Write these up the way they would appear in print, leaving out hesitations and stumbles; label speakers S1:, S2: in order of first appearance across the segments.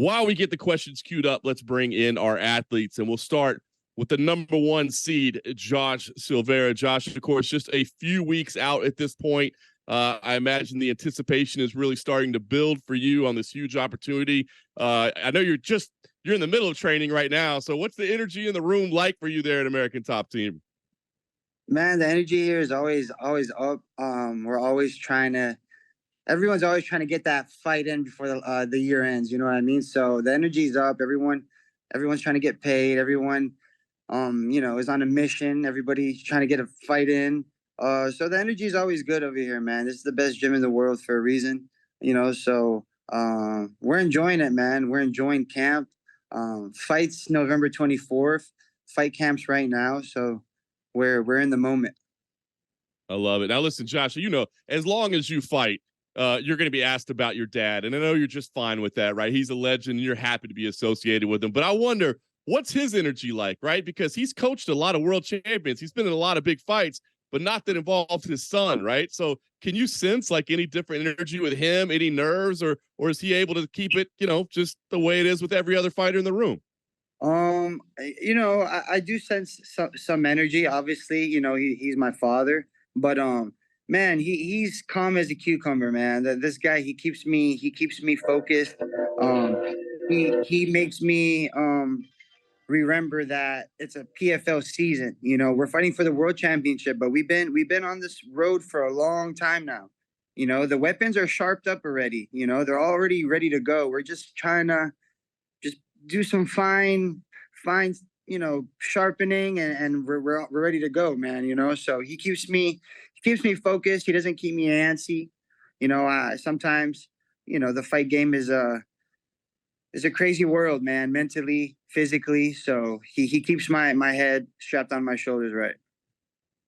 S1: while we get the questions queued up, let's bring in our athletes, and we'll start with the number 1 seed, Josh Silveira. Josh, of course, just a few weeks out at this point. I imagine the anticipation is really starting to build for you on this huge opportunity. I know you're in the middle of training right now. So what's the energy in the room like for you there at American Top Team?
S2: Man, the energy here is always up. Everyone's always trying to get that fight in before the year ends. You know what I mean? So the energy's up. Everyone's trying to get paid. Everyone, is on a mission. Everybody's trying to get a fight in. So the energy is always good over here, man. This is the best gym in the world for a reason, so we're enjoying it, man. We're enjoying camp. Fights November 24th, fight camps right now. So we're in the moment.
S1: I love it. Now listen, Josh, as long as you fight, you're going to be asked about your dad. And I know you're just fine with that, right? He's a legend and you're happy to be associated with him. But I wonder, what's his energy like, right? Because he's coached a lot of world champions. He's been in a lot of big fights, but not that involves his son, right? So can you sense like any different energy with him, any nerves, or is he able to keep it, just the way it is with every other fighter in the room?
S2: I do sense some energy. Obviously, he's my father, but man, he's calm as a cucumber, man. This guy, he keeps me focused. He makes me remember that it's a PFL season. We're fighting for the World Championship, but we've been on this road for a long time now. The weapons are sharpened up already. They're already ready to go. We're just trying to do some fine, sharpening, and we're ready to go, man. So he keeps me focused. He doesn't keep me antsy. Sometimes, the fight game is a crazy world, man, mentally, physically. So he keeps my head strapped on my shoulders, right?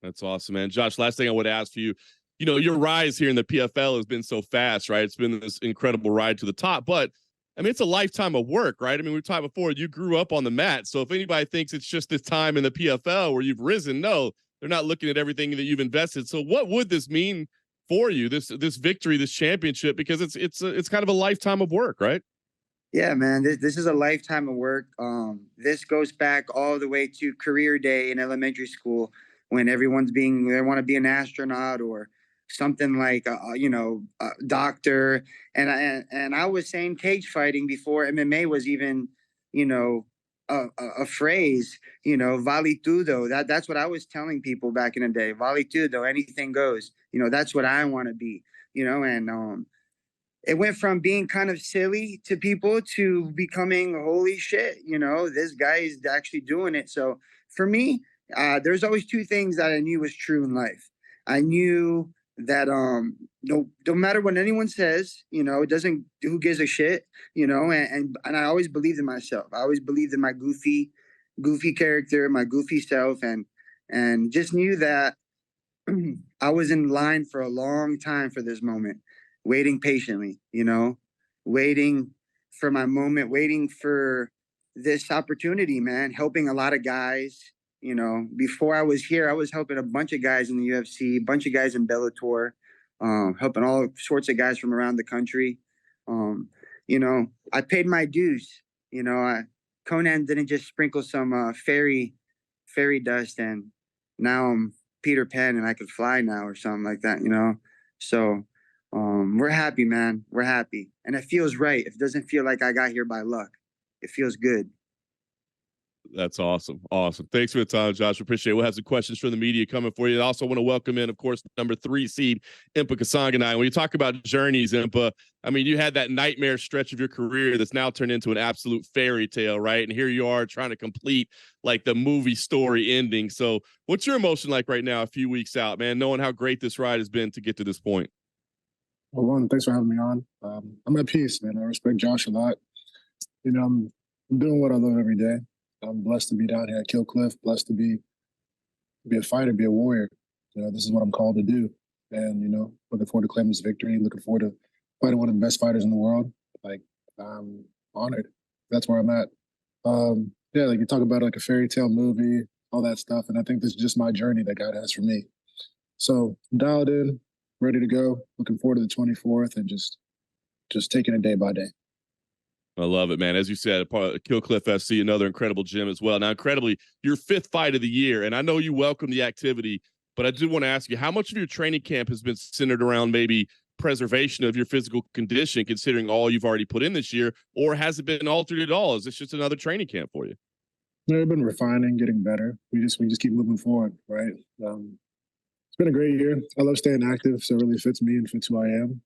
S1: That's awesome, man. Josh, last thing I would ask for you, your rise here in the PFL has been so fast, right? It's been this incredible ride to the top, but I mean, it's a lifetime of work, right? I mean, we've talked before, you grew up on the mat. So if anybody thinks it's just this time in the PFL where you've risen, no, they're not looking at everything that you've invested. So what would this mean for you, this victory, this championship? Because it's kind of a lifetime of work, right?
S2: Yeah, man, this is a lifetime of work. This goes back all the way to career day in elementary school when they want to be an astronaut or something like a doctor, and I was saying cage fighting before MMA was even a phrase, vale tudo. That's what I was telling people back in the day. Vale tudo, anything goes. That's what I want to be. And it went from being kind of silly to people to becoming holy shit. This guy is actually doing it. So for me, there's always two things that I knew was true in life. I knew that no matter what anyone says, it doesn't, who gives a shit, and I always believed in myself. I always believed in my goofy character, my goofy self, and just knew that I was in line for a long time for this moment, waiting patiently, waiting for my moment, waiting for this opportunity, man, helping a lot of guys. Before I was here, I was helping a bunch of guys in the UFC, a bunch of guys in Bellator, helping all sorts of guys from around the country. I paid my dues. Conan didn't just sprinkle some fairy dust, and now I'm Peter Pan and I could fly now or something like that. So we're happy, man. We're happy, and it feels right. It doesn't feel like I got here by luck. It feels good.
S1: That's awesome. Awesome. Thanks for the time, Josh. Appreciate it. We'll have some questions from the media coming for you. I also want to welcome in, of course, number 3 seed, Impa Kasanganay. When you talk about journeys, Impa, I mean, you had that nightmare stretch of your career that's now turned into an absolute fairy tale, right? And here you are trying to complete like the movie story ending. So what's your emotion like right now, a few weeks out, man, knowing how great this ride has been to get to this point?
S3: Well, one, thanks for having me on. I'm at peace, man. I respect Josh a lot. I'm doing what I love every day. I'm blessed to be down here at Kill Cliff, blessed to be a fighter, be a warrior. This is what I'm called to do. And, looking forward to claiming this victory, looking forward to fighting one of the best fighters in the world. Like, I'm honored. That's where I'm at. Yeah, like you talk about like a fairy tale movie, all that stuff. And I think this is just my journey that God has for me. So I'm dialed in, ready to go, looking forward to the 24th and just taking it day by day.
S1: I love it, man. As you said, part of Kill Cliff FC, another incredible gym as well. Now, incredibly, your 5th fight of the year, and I know you welcome the activity, but I do want to ask you, how much of your training camp has been centered around maybe preservation of your physical condition, considering all you've already put in this year, or has it been altered at all? Is this just another training camp for you?
S3: We've been refining, getting better. We just keep moving forward, right? It's been a great year. I love staying active, so it really fits me and fits who I am.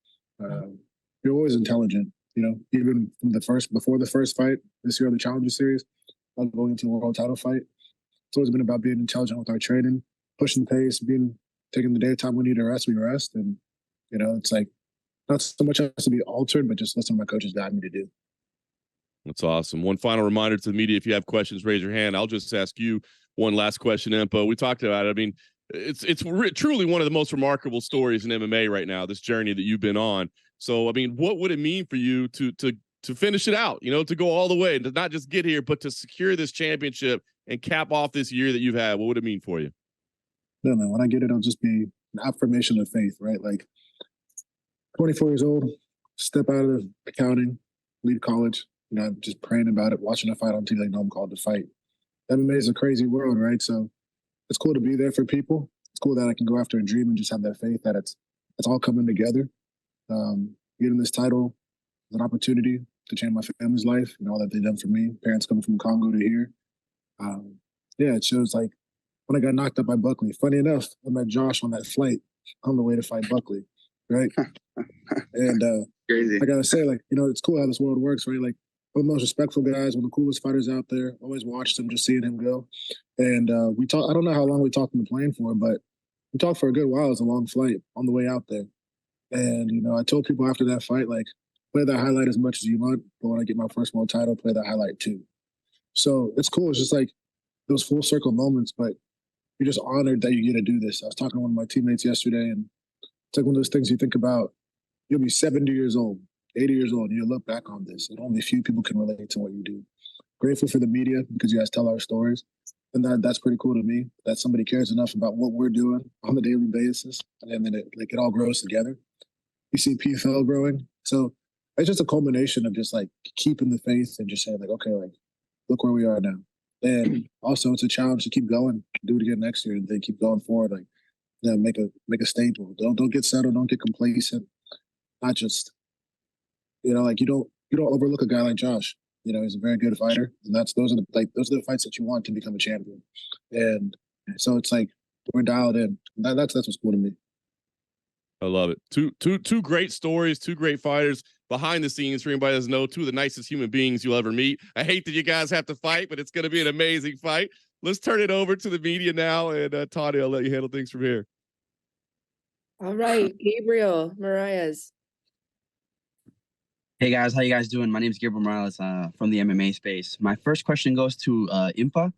S3: You're always intelligent, you know. Even from before the first fight this year, the Challenger Series, I was going into a world title fight. It's always been about being intelligent with our training, pushing the pace, taking the daytime we need to rest, we rest, and you know, it's like not so much has to be altered, but just listen to my coaches guide me to do.
S1: That's awesome. One final reminder to the media: if you have questions, raise your hand. I'll just ask you one last question, Impa. We talked about it. I mean, it's truly one of the most remarkable stories in MMA right now, this journey that you've been on. So, I mean, what would it mean for you to finish it out, you know, to go all the way and to not just get here, but to secure this championship and cap off this year that you've had? What would it mean for you?
S3: No, man, when I get it, it'll just be an affirmation of faith, right? Like 24 years old, step out of accounting, leave college, you know, just praying about it, watching a fight on TV, like, no, I'm called to fight. MMA is a crazy world, right? So it's cool to be there for people. It's cool that I can go after a dream and just have that faith that it's all coming together. Getting this title is an opportunity to change my family's life and all that they've done for me. Parents coming from Congo to here. Yeah, it shows like when I got knocked up by Buckley. Funny enough, I met Josh on that flight on the way to fight Buckley, right? And
S2: Crazy.
S3: I gotta say, like, you know, it's cool how this world works, right? Like, one of the most respectful guys, one of the coolest fighters out there. Always watched him, just seeing him go. And we talked. I don't know how long we talked on the plane for, but we talked for a good while. It was a long flight on the way out there. And you know, I told people after that fight, like, play that highlight as much as you want, but when I get my first world title, play that highlight too. So it's cool. It's just like those full circle moments, but you're just honored that you get to do this. I was talking to one of my teammates yesterday, and it's like one of those things you think about. You'll be 70 years old, 80 years old, and you'll look back on this, and only a few people can relate to what you do. Grateful for the media because you guys tell our stories, and that's pretty cool to me that somebody cares enough about what we're doing on a daily basis, and then it all grows together. You see PFL growing, so it's just a culmination of just like keeping the faith and just saying like, okay, like look where we are now. And also, it's a challenge to keep going, do it again next year, and then keep going forward. Like, yeah, make a staple. Don't get settled. Don't get complacent. Not just, you know, like you don't overlook a guy like Josh. You know, he's a very good fighter, and those are the fights that you want to become a champion. And so it's like we're dialed in. That's what's cool to me.
S1: I love it. Two great stories, two great fighters behind the scenes. For anybody that doesn't know, two of the nicest human beings you'll ever meet. I hate that you guys have to fight, but it's going to be an amazing fight. Let's turn it over to the media now, and Tony, I'll let you handle things from here.
S4: All right, Gabriel Marias.
S5: Hey guys, how you guys doing? My name is Gabriel Morales from the MMA space. My first question goes to Impa.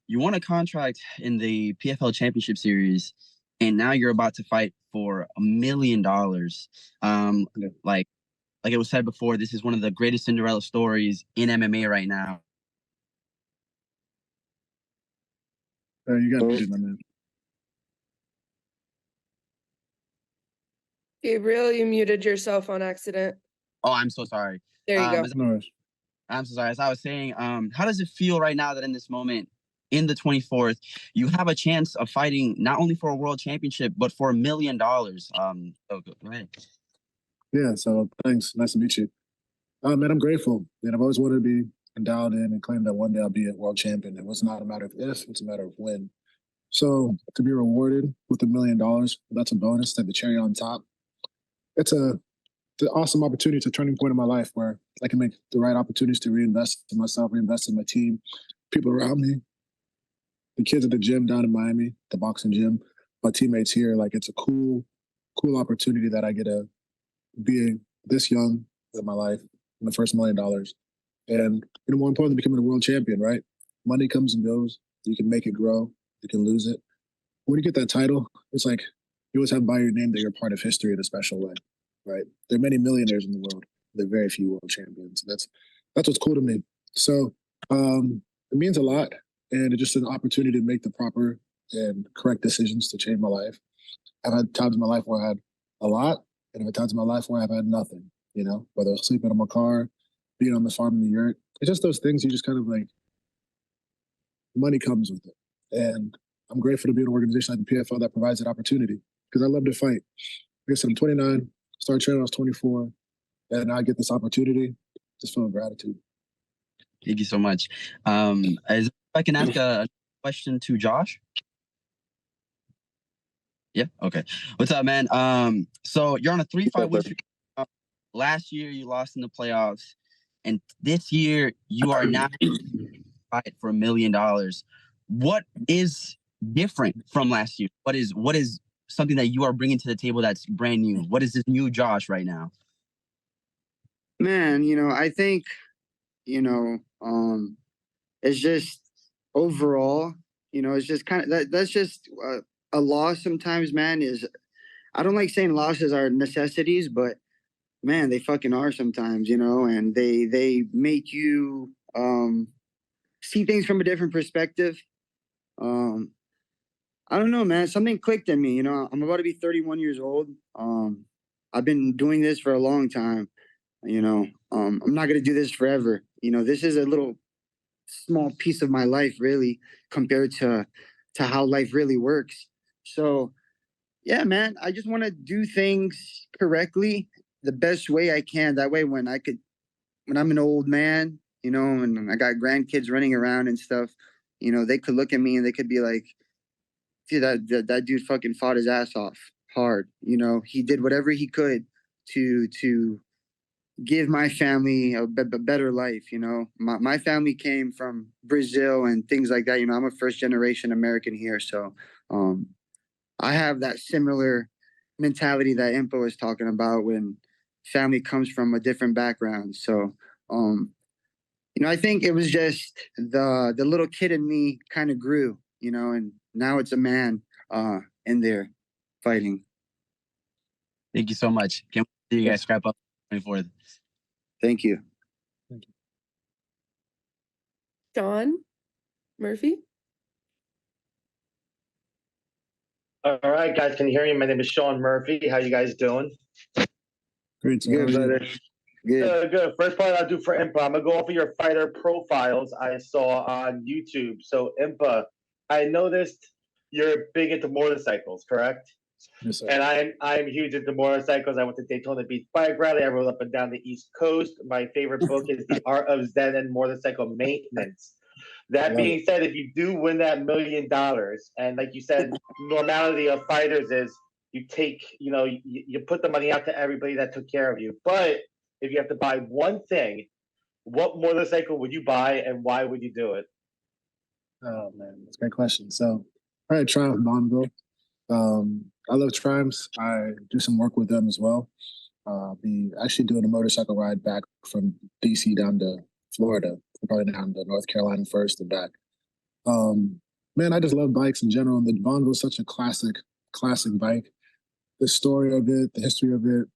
S5: You won a contract in the PFL Championship Series, and now you're about to fight for $1 million. Like it was said before, this is one of the greatest Cinderella stories in MMA right now.
S3: You got it, my man.
S4: Gabriel, you muted yourself on accident.
S5: Oh, I'm so sorry.
S4: There you go.
S5: I'm so sorry. As I was saying, how does it feel right now that in this moment, in the 24th, you have a chance of fighting not only for a world championship, but for $1 million? Go ahead.
S3: Yeah, so thanks. Nice to meet you. Man, I'm grateful. And I've always wanted to be dialed in and claim that one day I'll be a world champion. It was not a matter of if, it's a matter of when. So to be rewarded with $1 million, that's a bonus, like the cherry on top. It's an awesome opportunity. It's a turning point in my life where I can make the right opportunities to reinvest in myself, reinvest in my team, people around me, the kids at the gym down in Miami, the boxing gym, my teammates here. Like, it's a cool opportunity that I get to be this young in my life in the first $1 million. And, you know, more importantly, becoming a world champion, right? Money comes and goes. You can make it grow. You can lose it. When you get that title, it's like you always have by your name that you're part of history in a special way, right? There are many millionaires in the world. There are very few world champions. That's what's cool to me. So it means a lot, and it's just an opportunity to make the proper and correct decisions to change my life. I've had times in my life where I had a lot, and I've had times in my life where I've had nothing, you know, whether I was sleeping in my car, being on the farm in the yurt. It's just those things you just kind of like, money comes with it. And I'm grateful to be in an organization like the PFL that provides that opportunity because I love to fight. Like I said, I'm 29, started training when I was 24, and now I get this opportunity. Just feeling gratitude.
S5: Thank you so much. If I can ask a question to Josh. Yeah. Okay. What's up, man? So you're on a 3-fight win streak. Last year you lost in the playoffs, and this year you are now fight for $1 million. What is different from last year? What is something that you are bringing to the table that's brand new? What is this new Josh right now?
S2: Man, I think, it's just overall, it's just kind of that's just a loss sometimes, man. I don't like saying losses are necessities, but man, they fucking are sometimes, and they make you see things from a different perspective. I don't know, man. Something clicked in me. I'm about to be 31 years old. I've been doing this for a long time. I'm not gonna do this forever. This is a little small piece of my life, really, compared to how life really works. So, yeah, man, I just want to do things correctly, the best way I can. That way, when I'm an old man, and I got grandkids running around and stuff, they could look at me and they could be like, dude, that dude fucking fought his ass off hard. He did whatever he could to give my family a better life. My family came from Brazil and things like that. I'm a first generation American here. So I have that similar mentality that Impa was talking about when family comes from a different background. So, I think it was just the little kid in me kind of grew, and now it's a man in there fighting.
S5: Thank you so much. Can't wait to see you guys scrap up 24th.
S2: Thank you.
S4: Sean Murphy.
S6: All right, guys, can you hear me? My name is Sean Murphy. How you guys doing?
S3: Great.
S2: Good, brother. Good.
S6: Good. First part I'll do for Impa, I'm going to go off of your fighter profiles I saw on YouTube. So, Impa, I noticed you're big into motorcycles, correct?
S3: Yes, sir.
S6: And I'm huge into motorcycles. I went to Daytona Beach Bike Rally. I rode up and down the East Coast. My favorite book is The Art of Zen and Motorcycle Maintenance. That being said, if you do win that $1 million, and like you said, normality of fighters is you take, you put the money out to everybody that took care of you. But if you have to buy one thing, what motorcycle would you buy and why would you do it?
S3: Oh man, that's a great question. So, all right, Triumph Bonneville. I love Triumphs. I do some work with them as well. Be actually doing a motorcycle ride back from DC down to Florida, probably down to North Carolina first and back. Man, I just love bikes in general. And the Bonneville is such a classic bike. The story of it, the history of it,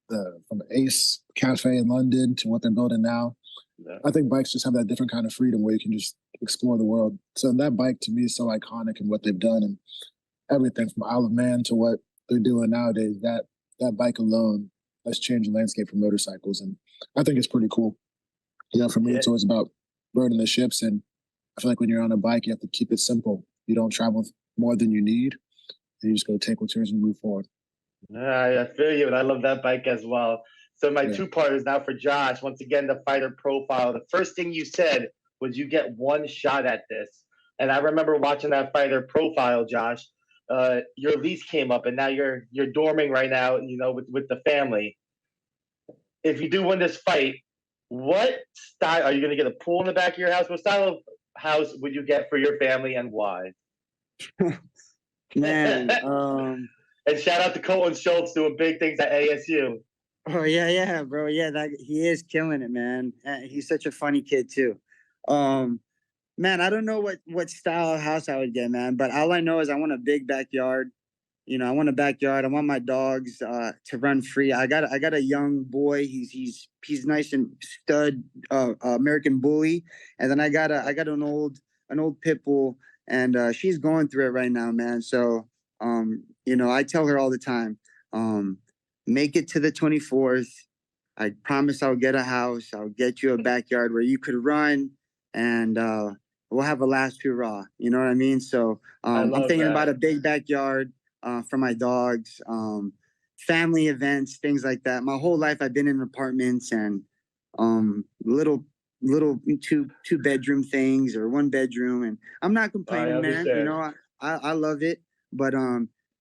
S3: from the Ace Cafe in London to what they're building now. Yeah. I think bikes just have that different kind of freedom where you can just explore the world. So that bike to me is so iconic in what they've done and everything from Isle of Man to what they're doing nowadays. That bike alone has changed the landscape for motorcycles, and I think it's pretty cool. For me, it's always about burning the ships, and I feel like when you're on a bike, you have to keep it simple. You don't travel more than you need, and you just go take what's yours and move forward.
S6: I feel you, and I love that bike as well. So my two-part is now for Josh. Once again, the fighter profile. The first thing you said was you get one shot at this. And I remember watching that fighter profile, Josh. Your lease came up, and now you're dorming right now, with the family. If you do win this fight, what style are you going to get? A pool in the back of your house? What style of house would you get for your family, and why?
S2: Man,
S6: and shout out to Colton Schultz doing big things at ASU.
S2: Oh yeah, bro. Yeah, he is killing it, man. He's such a funny kid too. Man, I don't know what style of house I would get, man. But all I know is I want a big backyard. I want a backyard. I want my dogs to run free. I got a young boy. He's nice and stud American bully, and then I got an old pit bull, and she's going through it right now, man. So I tell her all the time, make it to the 24th. I promise I'll get a house. I'll get you a backyard where you could run, and we'll have a last hurrah. You know what I mean? So I'm thinking about a big backyard for my dogs, family events, things like that. My whole life I've been in apartments and little two bedroom things or one bedroom, and I'm not complaining, man. You know, I love it, but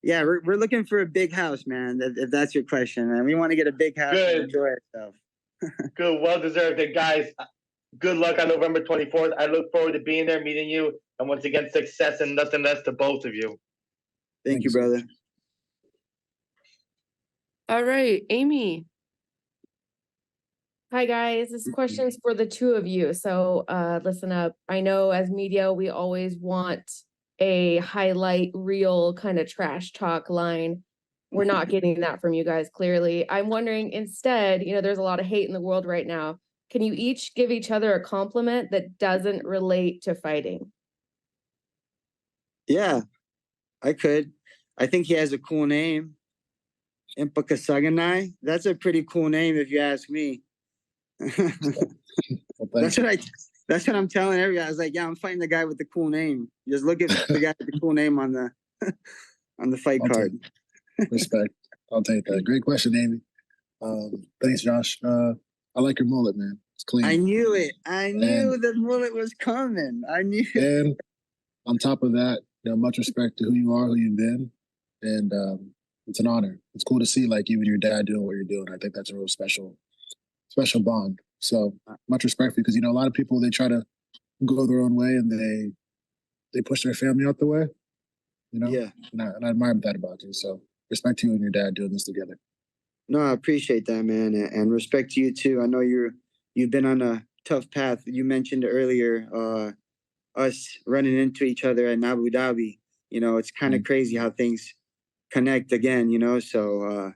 S2: yeah, we're looking for a big house, man. If that's your question, man, we want to get a big house and enjoy ourselves.
S6: Good, well deserved. And guys, good luck on November 24th. I look forward to being there, meeting you, and once again, success and nothing less to both of you.
S2: Thank you, brother.
S4: All right, Amy.
S7: Hi guys, this question is for the two of you. So listen up. I know as media, we always want a highlight reel kind of trash talk line. We're not getting that from you guys, clearly. I'm wondering instead, you know, there's a lot of hate in the world right now. Can you each give each other a compliment that doesn't relate to fighting?
S2: Yeah, I could. I think he has a cool name. Impa Kasanganay. That's a pretty cool name if you ask me. That's what I'm telling everybody. I was like, yeah, I'm fighting the guy with the cool name. Just look at the guy with the cool name on the fight card.
S3: Respect. I'll take that. Great question, Amy. Thanks, Josh. I like your mullet, man. It's clean.
S2: I knew it. I knew the mullet was coming. I knew.
S3: And on top of that, you know, much respect to who you are, who you've been, and it's an honor. It's cool to see like you and your dad doing what you're doing. I think that's a real special bond. So much respect for you, because you know a lot of people, they try to go their own way and they push their family out the way. You know,
S2: yeah.
S3: And I admire that about you. So respect to you and your dad doing this together.
S2: No, I appreciate that, man, and respect to you too. I know you've been on a tough path. You mentioned earlier us running into each other in Abu Dhabi. You know, it's kind of crazy how things connect again. You know, so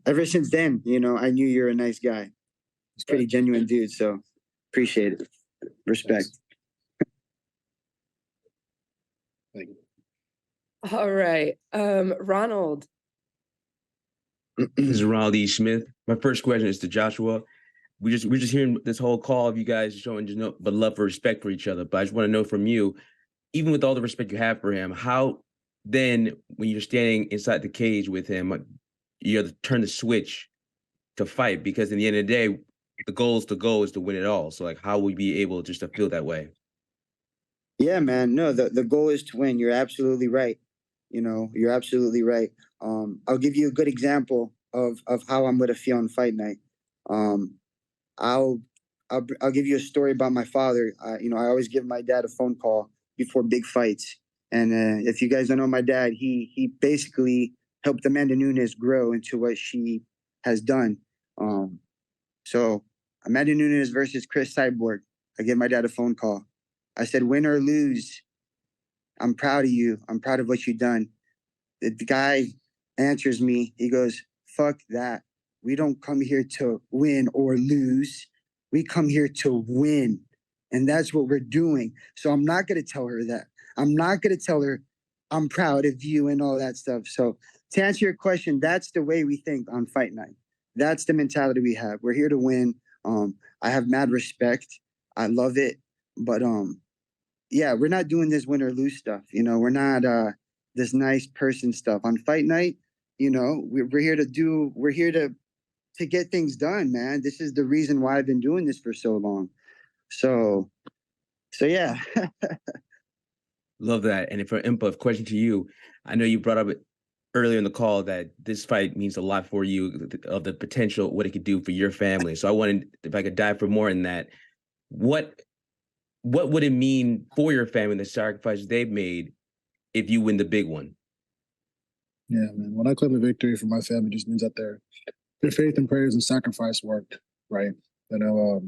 S2: ever since then, you know, I knew you're a nice guy. It's pretty genuine dude. So appreciate it. Respect.
S3: Thank you.
S4: All right, Ronald.
S8: This is Ronald E. Smith. My first question is to Joshua. We're just hearing this whole call of you guys showing but love for respect for each other. But I just want to know from you, even with all the respect you have for him, how then when you're standing inside the cage with him, you have to turn the switch to fight, because in the end of the day, the goal is to win it all. So like, how would we be able just to feel that way?
S2: Yeah, man. No, the goal is to win. You're absolutely right. You know, you're absolutely right. I'll give you a good example of how I'm gonna feel on fight night. I'll give you a story about my father. You know, I always give my dad a phone call before big fights. And if you guys don't know my dad, he basically helped Amanda Nunes grow into what she has done. So Amanda Nunes versus Chris Cyborg. I give my dad a phone call. I said, win or lose, I'm proud of you. I'm proud of what you've done. The guy answers me. He goes, fuck that. We don't come here to win or lose. We come here to win. And that's what we're doing. So I'm not going to tell her that. I'm not going to tell her I'm proud of you and all that stuff. So to answer your question, that's the way we think on fight night. That's the mentality we have. We're here to win. I have mad respect. I love it. But yeah, we're not doing this win or lose stuff. You know, we're not this nice person stuff. On fight night, you know, we're here to get things done, man. This is the reason why I've been doing this for so long. So yeah.
S8: Love that. And for Impa, question to you, I know you brought up earlier in the call that this fight means a lot for you, of the potential, what it could do for your family. So I wanted, if I could dive for more in that, what would it mean for your family, the sacrifices they've made, if you win the big one?
S3: Yeah, man. When I claim a victory for my family, just means that their faith and prayers and sacrifice worked, right? You know,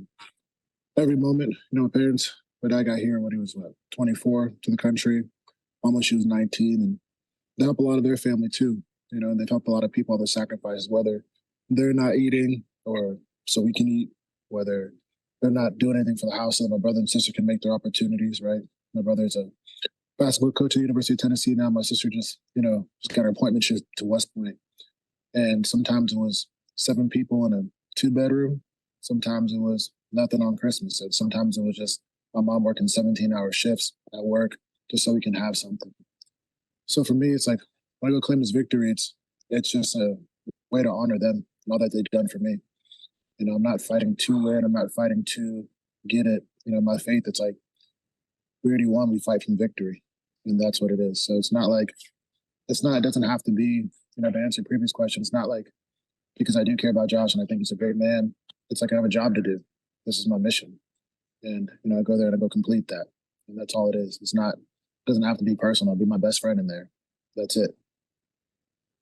S3: every moment, you know, parents, my dad got here when he was 24 to the country, almost she was 19, and they help a lot of their family too. You know, and they've helped a lot of people on the sacrifices, whether they're not eating or so we can eat, whether they're not doing anything for the house so my brother and sister can make their opportunities, right? My brother's a basketball coach at the University of Tennessee now. My sister just got her appointment to West Point. And sometimes it was 7 people in 2-bedroom. Sometimes it was nothing on Christmas. And sometimes it was just my mom working 17-hour shifts at work just so we can have something. So for me, it's like when I go claim this victory, it's just a way to honor them and all that they've done for me. You know, I'm not fighting to win. I'm not fighting to get it. You know, my faith, it's like we already won. We fight from victory, and that's what it is. So it's not like it doesn't have to be. You know, to answer your previous question, it's not like because I do care about Josh and I think he's a great man. It's like I have a job to do. This is my mission, and you know, I go there and I go complete that, and that's all it is. It doesn't have to be personal. I'll be my best friend in there. That's it.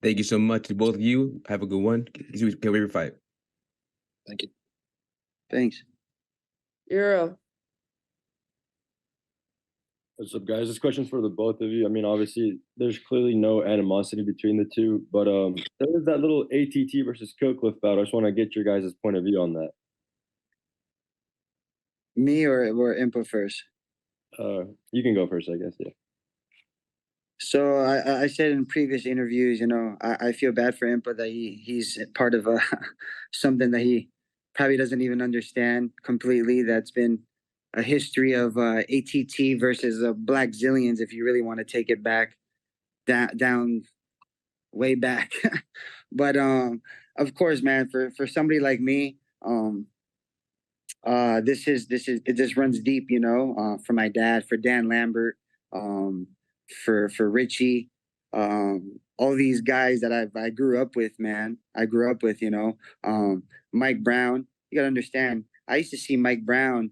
S8: Thank you so much to both of you. Have a good one. Can't wait for your fight.
S3: Thank you.
S2: Thanks.
S4: Euro.
S9: What's up, guys? This question's for the both of you. I mean, obviously, there's clearly no animosity between the two, but there was that little ATT versus Killcliff battle. I just want to get your guys' point of view on that.
S2: Me or Impa first?
S9: You can go first, I guess. Yeah.
S2: So I said in previous interviews, you know, I feel bad for Impa that he's part of something that he probably doesn't even understand completely. That's been a history of ATT versus Black Zillions, if you really want to take it back down way back. But of course, man, for somebody like me, this runs deep, you know, for my dad, for Dan Lambert, for Richie, all these guys that I grew up with, man. I grew up with, you know, Mike Brown. You gotta understand, I used to see Mike Brown,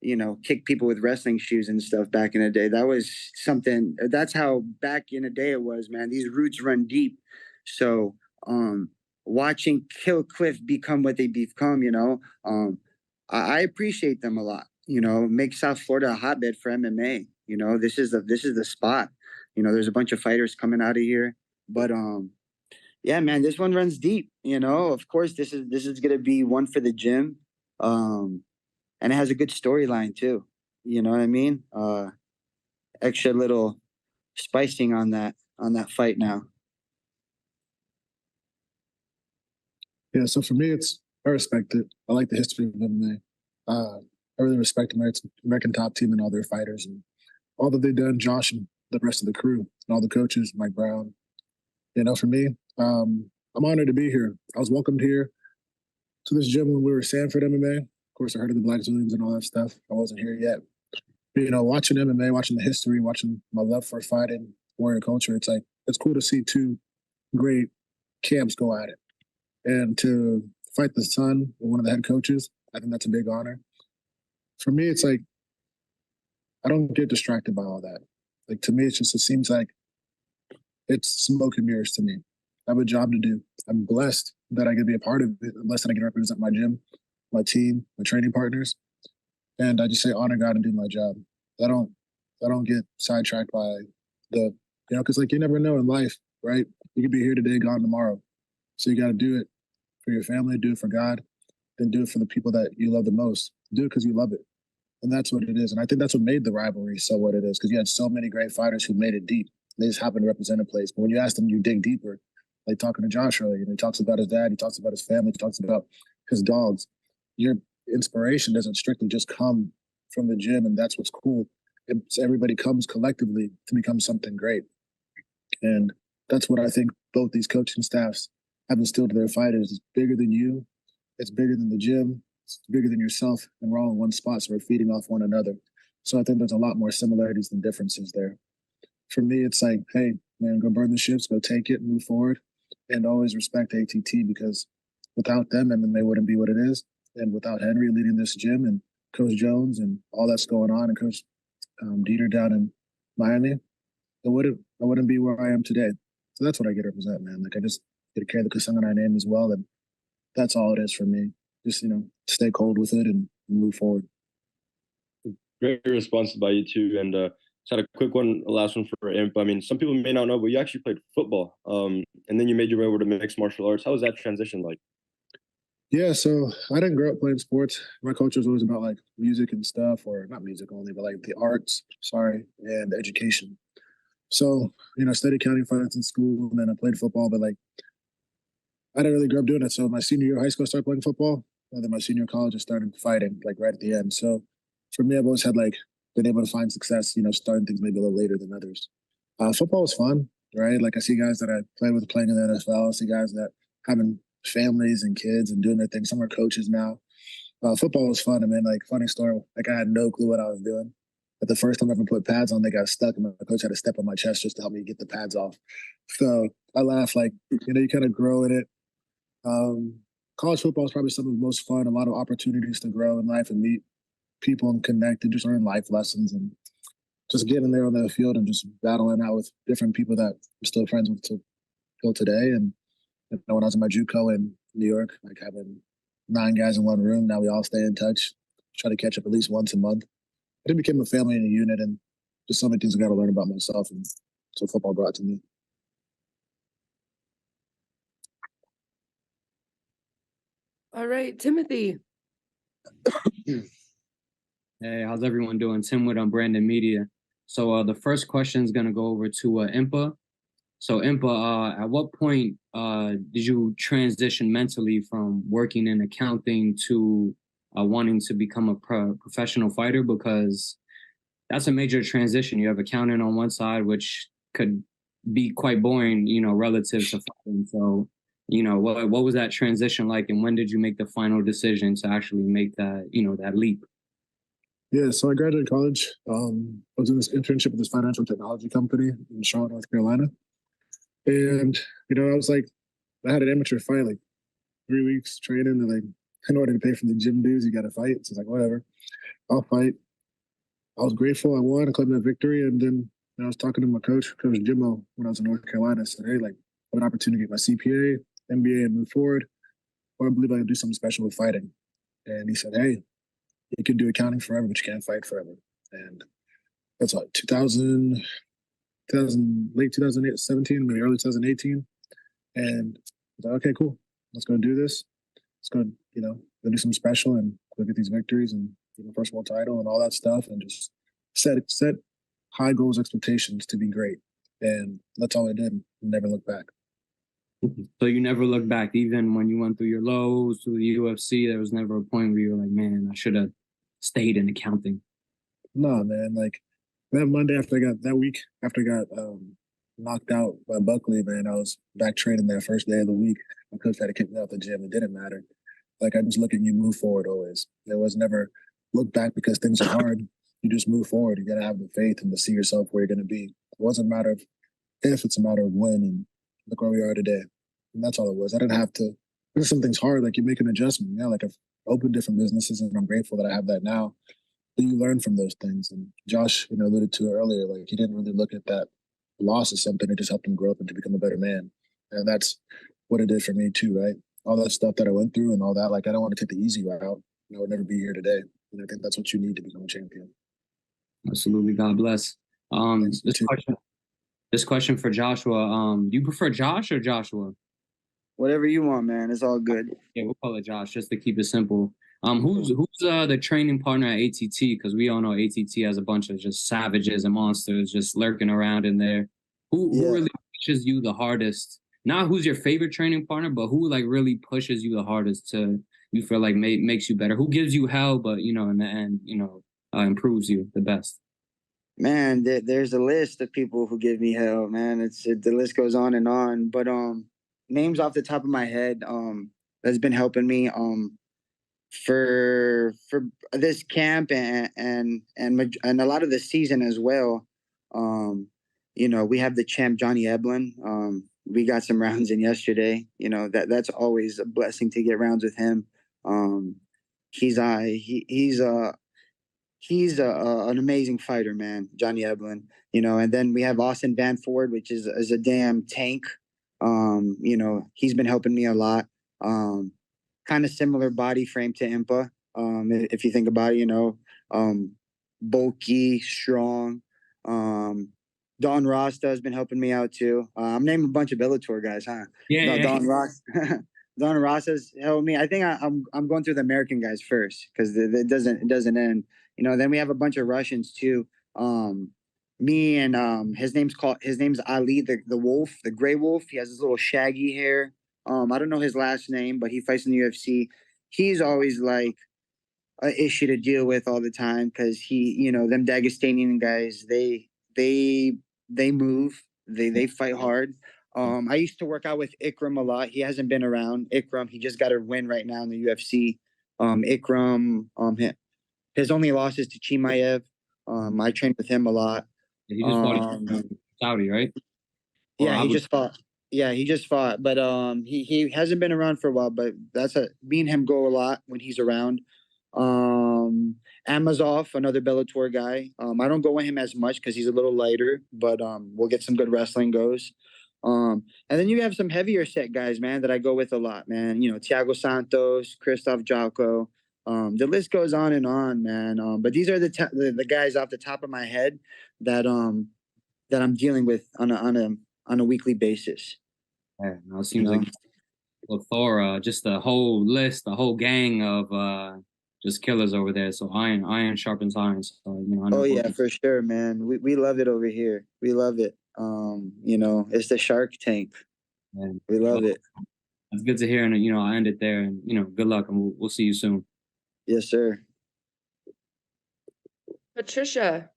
S2: you know, kick people with wrestling shoes and stuff back in the day. That was something. That's how back in the day it was, man. These roots run deep. So watching Killcliff become what they become, you know, I appreciate them a lot. You know, make South Florida a hotbed for MMA. You know, this is the spot. You know, there's a bunch of fighters coming out of here. But yeah, man, this one runs deep. You know, of course, this is gonna be one for the gym. And it has a good storyline too. You know what I mean? Extra little spicing on that fight now.
S3: Yeah, so for me, I respect it. I like the history of MMA. I really respect American Top Team and all their fighters and all that they've done, Josh and the rest of the crew and all the coaches, Mike Brown. You know, for me, I'm honored to be here. I was welcomed here to this gym when we were at Sanford MMA. Of course, I heard of the Black Zillions and all that stuff. I wasn't here yet. But, you know, watching MMA, watching the history, watching my love for fighting, warrior culture, it's cool to see two great camps go at it. And to fight the son of one of the head coaches, I think that's a big honor. For me, it's like, I don't get distracted by all that. Like, to me, it seems like it's smoke and mirrors to me. I have a job to do. I'm blessed that I can be a part of it. I'm blessed that I can represent my gym, my team, my training partners. And I just say honor God and do my job. I don't get sidetracked by because like you never know in life, right? You could be here today, gone tomorrow. So you got to do it for your family, do it for God, then do it for the people that you love the most. Do it because you love it. And that's what it is. And I think that's what made the rivalry so what it is, because you had so many great fighters who made it deep. They just happened to represent a place. But when you ask them, you dig deeper. Like talking to Josh earlier, he talks about his dad, he talks about his family, he talks about his dogs. Your inspiration doesn't strictly just come from the gym, and that's what's cool. Everybody comes collectively to become something great. And that's what I think both these coaching staffs have instilled to their fighters. It's bigger than you. It's bigger than the gym. It's bigger than yourself. And we're all in one spot, so we're feeding off one another. So I think there's a lot more similarities than differences there. For me, it's like, hey, man, go burn the ships, go take it, move forward, and always respect ATT, because without them, MMA wouldn't be what it is. And without Henry leading this gym and Coach Jones and all that's going on, and Coach Dieter down in Miami, I wouldn't be where I am today. So that's what I get to represent, man. Like, I just get to carry the Kasanganay name as well, and that's all it is for me. Just, stay cold with it and move forward.
S9: Great response by you too. And just had a quick one, last one for Imp. I mean, some people may not know, but you actually played football, and then you made your way over to mixed martial arts. How was that transition like?
S3: Yeah, so I didn't grow up playing sports. My culture was always about like music and stuff, or not music only, but like the arts, and education. So, I studied counting finance in school, and then I played football, but like I didn't really grow up doing it. So my senior year of high school, I started playing football. And then my senior year of college, I started fighting like right at the end. So for me, I've always had like been able to find success, starting things maybe a little later than others. Football was fun, right? Like I see guys that I played with playing in the NFL. I see guys that having families and kids and doing their thing. Some are coaches now. Football was fun. I mean, like funny story. Like I had no clue what I was doing. But the first time I ever put pads on, they got stuck, and my coach had to step on my chest just to help me get the pads off. So I laugh, like you kind of grow in it. College football is probably some of the most fun. A lot of opportunities to grow in life and meet people and connect and just learn life lessons and just getting there on the field and just battling out with different people that I'm still friends with till today. And when I was in my JUCO in New York, like having 9 guys in one room, now we all stay in touch, try to catch up at least once a month. It became a family and a unit, and just so many things I got to learn about myself, and so football brought to me.
S4: All right, Timothy.
S10: Hey, how's everyone doing? Tim with Brandon Media. So the first question is going to go over to Impa. So Impa, at what point did you transition mentally from working in accounting to wanting to become a professional fighter? Because that's a major transition. You have accounting on one side, which could be quite boring, relative to fighting. So, what was that transition like, and when did you make the final decision to actually make that, that leap?
S3: Yeah, so I graduated college. I was in this internship with this financial technology company in Charlotte, North Carolina. And, I was like, I had an amateur fight, like 3 weeks training, and like, in order to pay for the gym dues, you got to fight. So it's like, whatever, I'll fight. I was grateful I won, I claimed that victory. And then I was talking to my coach Jimmo, when I was in North Carolina. I said, hey, like, I have an opportunity to get my CPA, MBA, and move forward. Or I believe I could do something special with fighting. And he said, hey, you can do accounting forever, but you can't fight forever. And that's what, 2000, late 2017, maybe early 2018. And I was like, okay, cool. Let's go do this. Let's go, go do something special and go get these victories and first world title and all that stuff, and just set high goals, expectations to be great. And that's all I did. Never look back.
S10: So you never looked back, even when you went through your lows through the UFC. There was never a point where you were like, man, I should have stayed in accounting.
S3: No, man. Like that Monday after I got knocked out by Buckley, man, I was back training that first day of the week. My coach had to kick me out the gym. It didn't matter. Like I just look at you move forward always. There was never look back because things are hard. You just move forward. You got to have the faith and to see yourself where you're going to be. It wasn't a matter of if, it's a matter of when. And look where we are today. And that's all it was. I didn't have to. There's some things hard, like you make an adjustment. Yeah, like I've opened different businesses, and I'm grateful that I have that now. But you learn from those things. And Josh, alluded to it earlier. Like he didn't really look at that loss as something. It just helped him grow up and to become a better man. And that's what it did for me too, right? All that stuff that I went through and all that. Like I don't want to take the easy route. I would never be here today. And I think that's what you need to become a champion.
S10: Absolutely. God bless. This question for Joshua. Do you prefer Josh or Joshua?
S2: Whatever you want, man. It's all good.
S10: Yeah, we'll call it Josh just to keep it simple. Who's the training partner at ATT? Because we all know ATT has a bunch of just savages and monsters just lurking around in there. Who really pushes you the hardest? Not who's your favorite training partner, but who like really pushes you the hardest to you feel like makes you better? Who gives you hell, but in the end, improves you the best?
S2: Man, there's a list of people who give me hell, man. The list goes on and on. But names off the top of my head that's been helping me for this camp and a lot of the season as well. We have the champ Johnny Eblin. We got some rounds in yesterday. That's always a blessing to get rounds with him. He's an amazing fighter, man, Johnny Eblin. And then we have Austin Van Ford, which is a damn tank. He's been helping me a lot. Kind of similar body frame to Impa. If you think about it, bulky, strong. Don Rasta has been helping me out too. I'm naming a bunch of Bellator guys, huh?
S10: Yeah.
S2: Don Rasta. Don Rosa's helped me. I think I'm going through the American guys first because it doesn't end. Then we have a bunch of Russians too. Me and his name's Ali the wolf, the gray wolf. He has this little shaggy hair. I don't know his last name, but he fights in the UFC. He's always like an issue to deal with all the time because them Dagestanian guys, they move, they fight hard. I used to work out with Ikram a lot. He hasn't been around. Ikram, he just got a win right now in the UFC. Ikram, his only loss is to Chimaev. I trained with him a lot.
S10: Yeah, he just fought in Saudi, right?
S2: Yeah, he just fought. Yeah, he just fought, but he hasn't been around for a while. But me and him go a lot when he's around. Amazov, another Bellator guy. I don't go with him as much because he's a little lighter, but we'll get some good wrestling goes. And then you have some heavier set guys, man, that I go with a lot, man. Thiago Santos, Christoph Jocko. The list goes on, man. But these are the guys off the top of my head that I'm dealing with on a weekly basis.
S10: Yeah, no, it seems like Thor, just the whole list, the whole gang of just killers over there. So iron sharpens iron. So I know
S2: Oh yeah, for sure, man. We love it over here. We love it. It's the Shark Tank.
S10: Man.
S2: We love it.
S10: It's good to hear, and I end it there. And good luck, and we'll see you soon.
S2: Yes, sir.
S4: Patricia.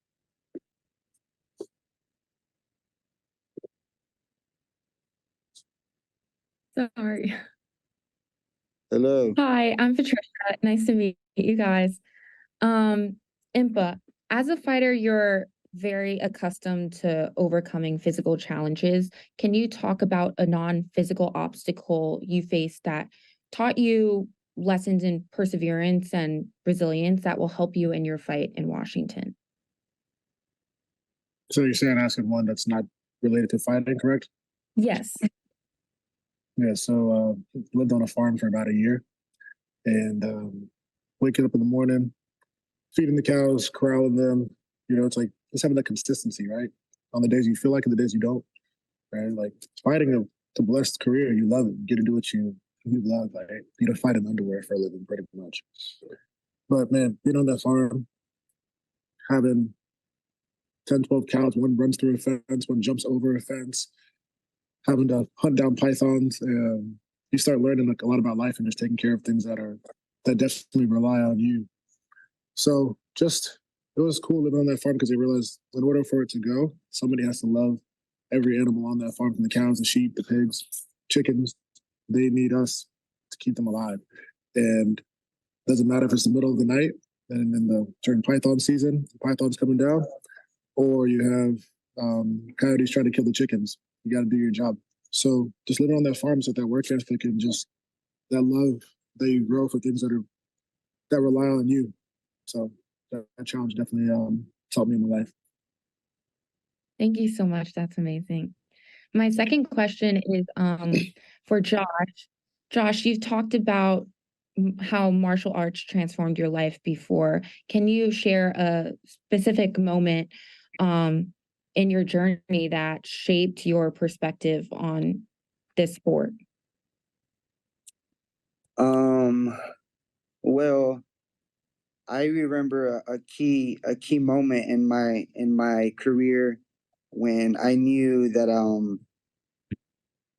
S11: Sorry.
S2: Hello.
S11: Hi, I'm Patricia. Nice to meet you guys. Impa, as a fighter, you're very accustomed to overcoming physical challenges. Can you talk about a non-physical obstacle you faced that taught you lessons in perseverance and resilience that will help you in your fight in Washington?
S3: So you're saying asking one that's not related to fighting, correct?
S11: Yes.
S3: Yeah, so lived on a farm for about a year, and waking up in the morning, feeding the cows, corralling them. It's like just having that consistency, right? On the days you feel like and the days you don't, right? Like fighting a blessed career, you love it. You get to do what you love. Like you don't fight in underwear for a living, pretty much. But man, being on that farm, having 10, 12 cows, one runs through a fence, one jumps over a fence, having to hunt down pythons, you start learning like a lot about life and just taking care of things that definitely rely on you. So it was cool living on that farm because I realized in order for it to go, somebody has to love every animal on that farm, from the cows, the sheep, the pigs, chickens. They need us to keep them alive. And it doesn't matter if it's the middle of the night and during python season, the python's coming down, or you have coyotes trying to kill the chickens. You got to do your job. So just living on that farm is with that work ethic and just that love that you grow for things that rely on you. So that challenge definitely taught me in my life.
S11: Thank you so much. That's amazing. My second question is for Josh. Josh, you've talked about how martial arts transformed your life before. Can you share a specific moment in your journey that shaped your perspective on this sport?
S2: Well, I remember a key moment in my career when I knew that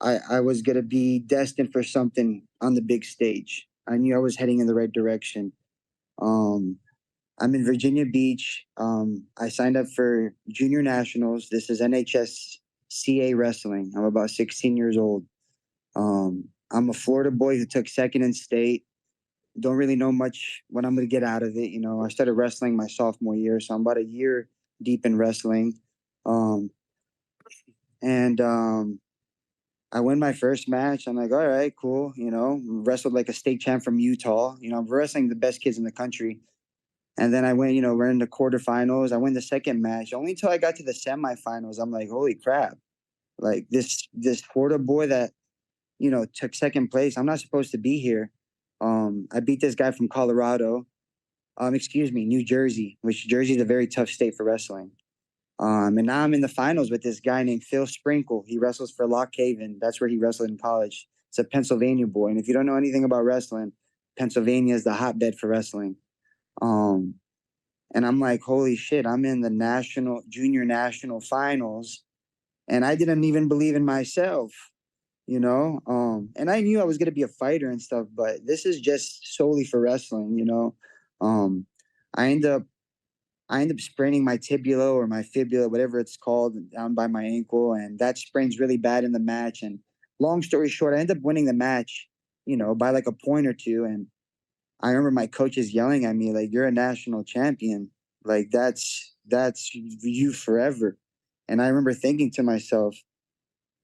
S2: I was gonna be destined for something on the big stage. I knew I was heading in the right direction. I'm in Virginia Beach. I signed up for junior nationals. This is NHSCA wrestling. I'm about 16 years old. I'm a Florida boy who took second in state. Don't really know much what I'm going to get out of it. I started wrestling my sophomore year, so I'm about a year deep in wrestling. And I win my first match. I'm like, all right, cool. Wrestled like a state champ from Utah. I'm wrestling the best kids in the country. And then I went, we're in the quarterfinals. I win the second match. Only until I got to the semifinals, I'm like, holy crap. Like this Florida boy that, took second place. I'm not supposed to be here. I beat this guy from Colorado. New Jersey, which Jersey is a very tough state for wrestling. And now I'm in the finals with this guy named Phil Sprinkle. He wrestles for Lock Haven. That's where he wrestled in college. It's a Pennsylvania boy. And if you don't know anything about wrestling, Pennsylvania is the hotbed for wrestling. And I'm like, holy shit, I'm in the junior national finals. And I didn't even believe in myself. you know. And I knew I was gonna be a fighter and stuff, but this is just solely for wrestling, you know. I end up spraining my tibia or my fibula, whatever it's called, down by my ankle, and that sprains really bad in the match. And long story short, I end up winning the match, you know, by like a point or two. And I remember my coaches yelling at me like, "You're a national champion. Like that's you forever." And I remember thinking to myself,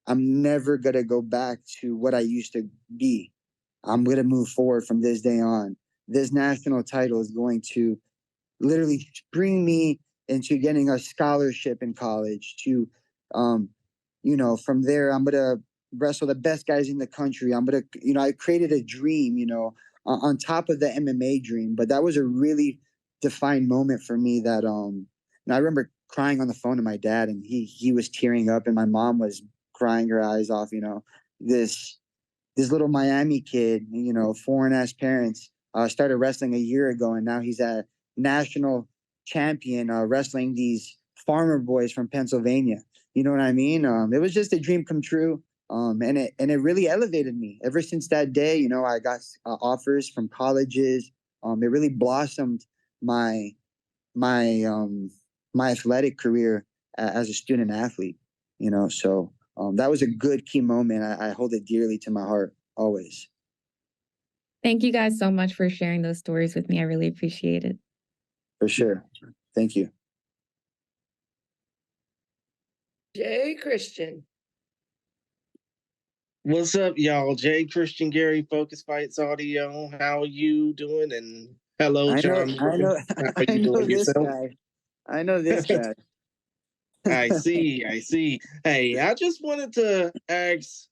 S2: I'm never gonna go back to what I used to be. I'm gonna move forward from this day on. This national title is going to literally bring me into getting a scholarship in college to, um, you know, from there, I'm going to wrestle the best guys in the country. I'm going to, you know, I created a dream, you know, on top of the MMA dream, but that was a really defined moment for me that, and I remember crying on the phone to my dad and he was tearing up and my mom was crying her eyes off, you know, this little Miami kid, you know, foreign ass parents, started wrestling a year ago, and now he's a national champion wrestling these farmer boys from Pennsylvania. You know what I mean? It was just a dream come true, and it really elevated me. Ever since that day, you know, I got offers from colleges. It really blossomed my my my athletic career as a student athlete. You know, so that was a good key moment. I hold it dearly to my heart always.
S11: Thank you guys so much for sharing those stories with me. I really appreciate it.
S2: For sure. Thank you.
S4: Jay Christian.
S12: What's up, y'all? Jay Christian Gary, Focus Fights Audio. How are you doing? And hello, John. How are
S2: I
S12: you
S2: know
S12: doing
S2: this
S12: yourself?
S2: guy. I know this guy.
S12: I see. Hey, I just wanted to ask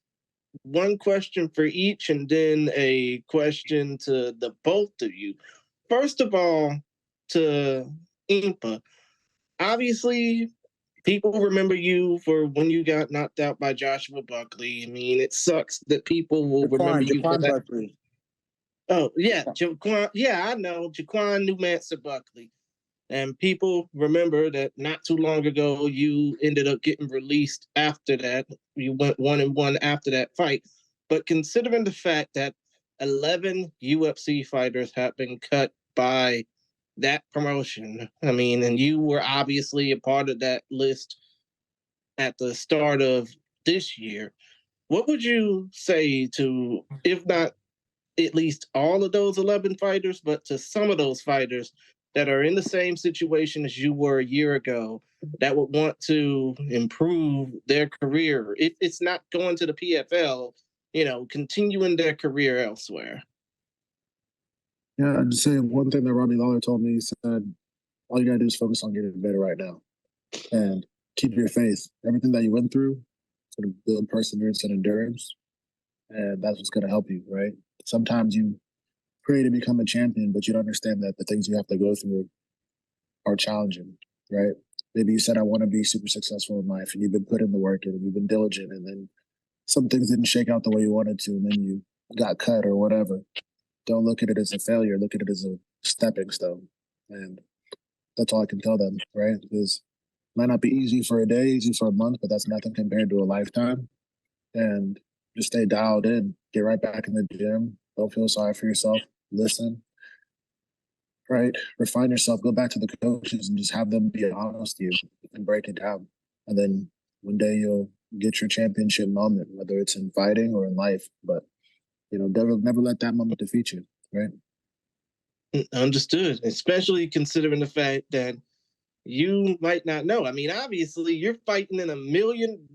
S12: one question for each and then a question to the both of you. First of all, to Impa, obviously people remember you for when you got knocked out by Joshua Buckley. I mean, it sucks that people will remember you for
S2: Jaquan
S12: that.
S2: Buckley.
S12: Oh, yeah, Jaquan. Yeah, I know. Jaquan Newmancer Buckley. And people remember that not too long ago, you ended up getting released after that. You went 1-1 after that fight. But considering the fact that 11 UFC fighters have been cut by that promotion, I mean, and you were obviously a part of that list at the start of this year, what would you say to, if not at least all of those 11 fighters, but to some of those fighters that are in the same situation as you were a year ago that would want to improve their career? If it's not going to the PFL, you know, continuing their career elsewhere.
S3: Yeah, I'd say one thing that Robbie Lawler told me. He said, all you gotta do is focus on getting better right now and keep your faith. Everything that you went through sort of build perseverance and endurance, and that's what's gonna help you, right? Sometimes you pray to become a champion, but you don't understand that the things you have to go through are challenging, right? Maybe you said, I want to be super successful in life, and you've been putting the work in, and you've been diligent, and then some things didn't shake out the way you wanted to, and then you got cut or whatever. Don't look at it as a failure. Look at it as a stepping stone. And that's all I can tell them, right? Because it might not be easy for a day, easy for a month, but that's nothing compared to a lifetime. And just stay dialed in, get right back in the gym. Don't feel sorry for yourself. Listen, right? Refine yourself. Go back to the coaches and just have them be honest with you and break it down. And then one day you'll get your championship moment, whether it's in fighting or in life. But you know, never let that moment defeat you, right?
S12: Understood, especially considering the fact that you might not know. I mean, obviously, you're fighting in $1 million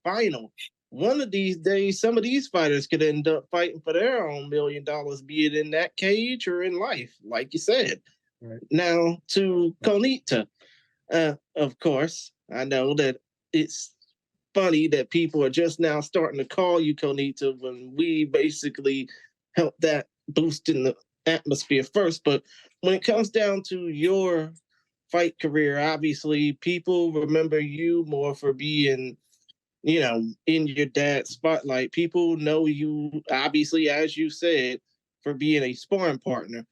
S12: final. One of these days, some of these fighters could end up fighting for their own $1 million, be it in that cage or in life, like you said.
S3: Right.
S12: Now, to Konita, of course, I know that it's funny that people are just now starting to call you Konita when we basically helped that boost in the atmosphere first. But when it comes down to your fight career, obviously people remember you more for being, you know, in your dad's spotlight. People know you, obviously, as you said, for being a sparring partner.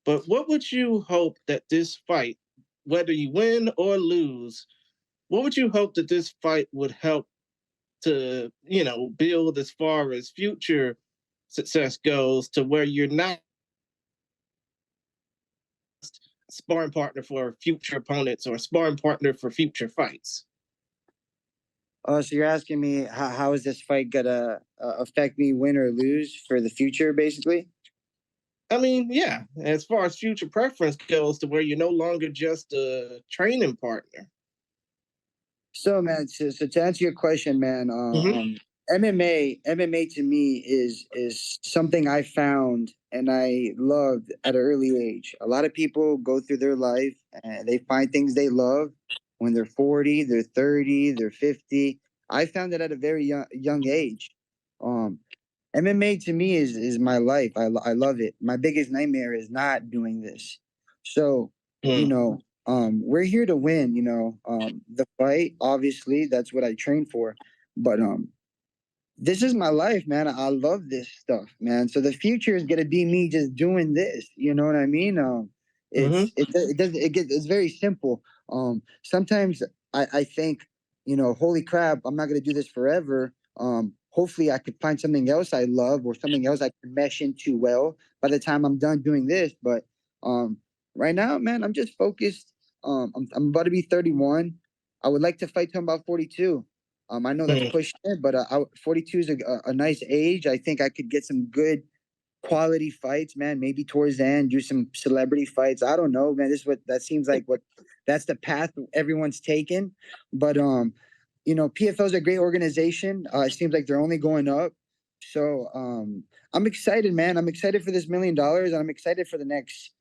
S12: But what would you hope that this fight, whether you win or lose, what would you hope that this fight would help to, build as far as future success goes, to where you're not a sparring partner for future opponents or a sparring partner for future fights?
S2: Oh, so you're asking me how is this fight gonna affect me, win or lose for the future, basically?
S12: I mean, yeah, as far as future preference goes, to where you're no longer just a training partner.
S2: So, man, so to answer your question, man, MMA to me is something I found and I loved at an early age. A lot of people go through their life and they find things they love when they're 40, they're 30, they're 50. I found it at a very young age. MMA to me is my life. I love it. My biggest nightmare is not doing this. So, we're here to win, the fight, obviously, that's what I train for. But this is my life, man. I love this stuff, man. So the future is gonna be me just doing this. You know what I mean? It's very simple. Sometimes I think, holy crap, I'm not gonna do this forever. Hopefully I could find something else I love or something else I can mesh into well by the time I'm done doing this. But right now, man, I'm just focused. I'm about to be 31. I would like to fight till I'm about 42. I know that's pushing it, but 42 is a nice age. I think I could get some good quality fights, man. Maybe towards the end, do some celebrity fights. I don't know, man. This is what that seems like. That's the path everyone's taken. But PFL is a great organization. It seems like they're only going up. So I'm excited, man. I'm excited for this $1 million, and I'm excited for the next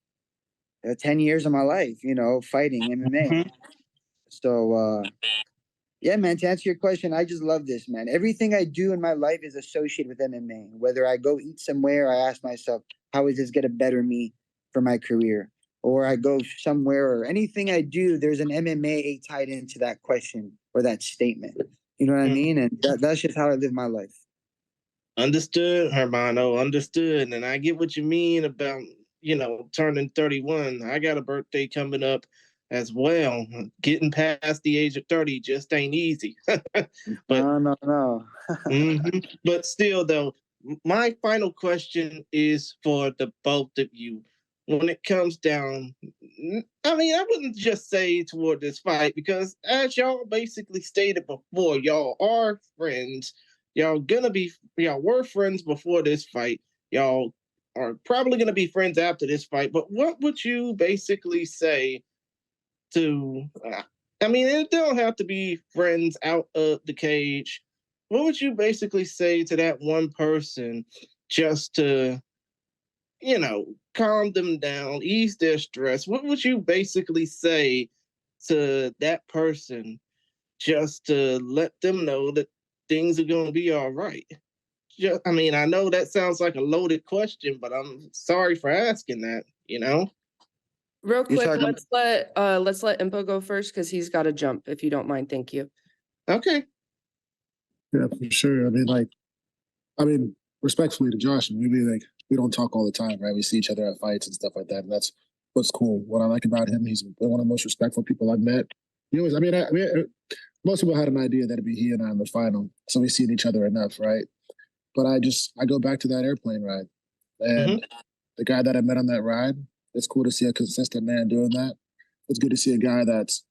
S2: 10 years of my life. Fighting MMA. So. Yeah, man, to answer your question, I just love this, man. Everything I do in my life is associated with MMA. Whether I go eat somewhere, I ask myself, how is this going to better me for my career? Or I go somewhere, or anything I do, there's an MMA tied into that question or that statement. You know what I mean? And that's just how I live my life.
S12: Understood, Hermano, understood. And I get what you mean about, turning 31. I got a birthday coming up as well. Getting past the age of 30 just ain't easy. But
S2: no.
S12: But still, though, my final question is for the both of you. When it comes down, I wouldn't just say toward this fight, because as y'all basically stated before, y'all are friends. Y'all were friends before this fight. Y'all are probably gonna be friends after this fight. But what would you basically say to, it don't have to be friends out of the cage. What would you basically say to that one person just to, calm them down, ease their stress? What would you basically say to that person just to let them know that things are going to be all right? I know that sounds like a loaded question, but I'm sorry for asking that,
S4: Real quick, let's let Impa go first, because he's got to jump, if you don't mind. Thank you.
S12: Okay.
S3: Yeah, for sure. Respectfully to Josh, we don't talk all the time, right? We see each other at fights and stuff like that, and that's what's cool. What I like about him, he's one of the most respectful people I've met. Most people had an idea that it'd be he and I in the final, so we seen each other enough, right? But I go back to that airplane ride, and the guy that I met on that ride, it's cool to see a consistent man doing that. It's good to see a guy that's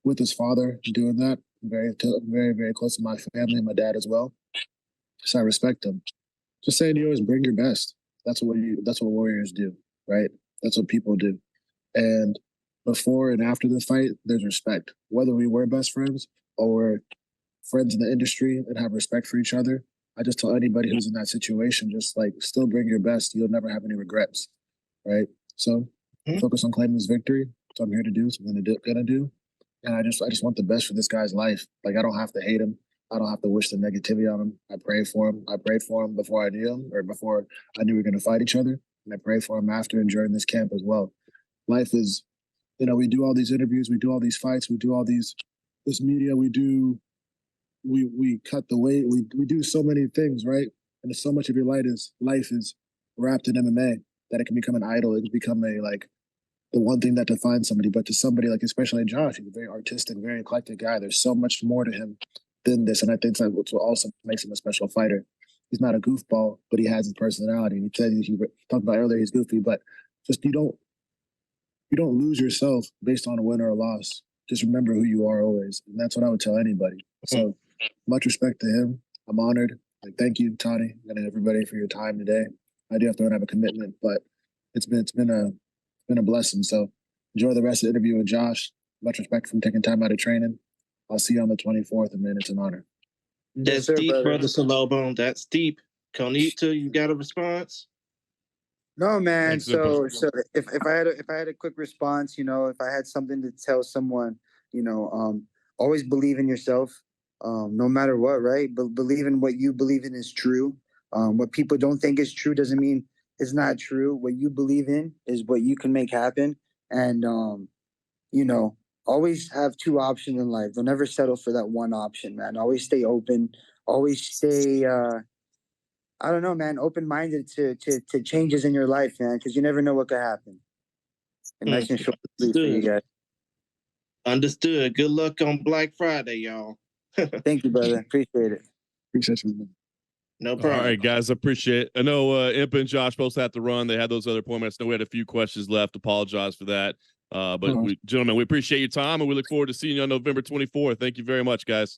S3: with his father doing that. Very, very, very close to my family and my dad as well. So I respect him. Just saying to you is bring your best. That's what warriors do, right? That's what people do. And before and after the fight, there's respect. Whether we were best friends or friends in the industry and have respect for each other, I just tell anybody who's in that situation, just still bring your best. You'll never have any regrets, right? So focus on claiming this victory. That's what I'm here to do. That's what I'm gonna do. And I just want the best for this guy's life. I don't have to hate him. I don't have to wish the negativity on him. I prayed for him. I prayed for him before I knew him, or before I knew we were going to fight each other. And I prayed for him after and during this camp as well. Life is, we do all these interviews, we do all these fights, we do all this media, we cut the weight, we do so many things, right? And so much of your life is wrapped in MMA that it can become an idol. It can become the one thing that defines somebody. But to somebody especially Josh, he's a very artistic, very eclectic guy. There's so much more to him than this. And I think that's what also makes him a special fighter. He's not a goofball, but he has his personality. And he said he talked about earlier he's goofy, but just you don't lose yourself based on a win or a loss. Just remember who you are always. And that's what I would tell anybody. So much respect to him. I'm honored. Like, thank you, Tani, and everybody for your time today. I do have to have a commitment, but it's been a blessing. So enjoy the rest of the interview with Josh. Much respect from taking time out of training. I'll see you on the 24th, and man, it's an honor.
S12: That's deep, brother Salobon. That's deep. Konita, you got a response?
S2: No, man.
S1: Thanks,
S2: So if I had a quick response, you know, if I had something to tell someone, you know, always believe in yourself, no matter what, right? But believe in what you believe in is true. What people don't think is true doesn't mean it's not true. What you believe in is what you can make happen. And you know, always have two options in life. Don't ever settle for that one option, man. Always stay open. Always stay I don't know, man, open-minded to changes in your life, man, because you never know what could happen. And nice and short and sweet for you guys.
S12: Understood. Good luck on Black Friday, y'all.
S2: Thank you, brother. Appreciate it.
S3: Appreciate you, man.
S12: No problem.
S1: All right, guys, appreciate it. I know Impa and Josh both have to run. They had those other appointments. I know we had a few questions left. Apologize for that. But gentlemen, we appreciate your time, and we look forward to seeing you on November 24th. Thank you very much, guys.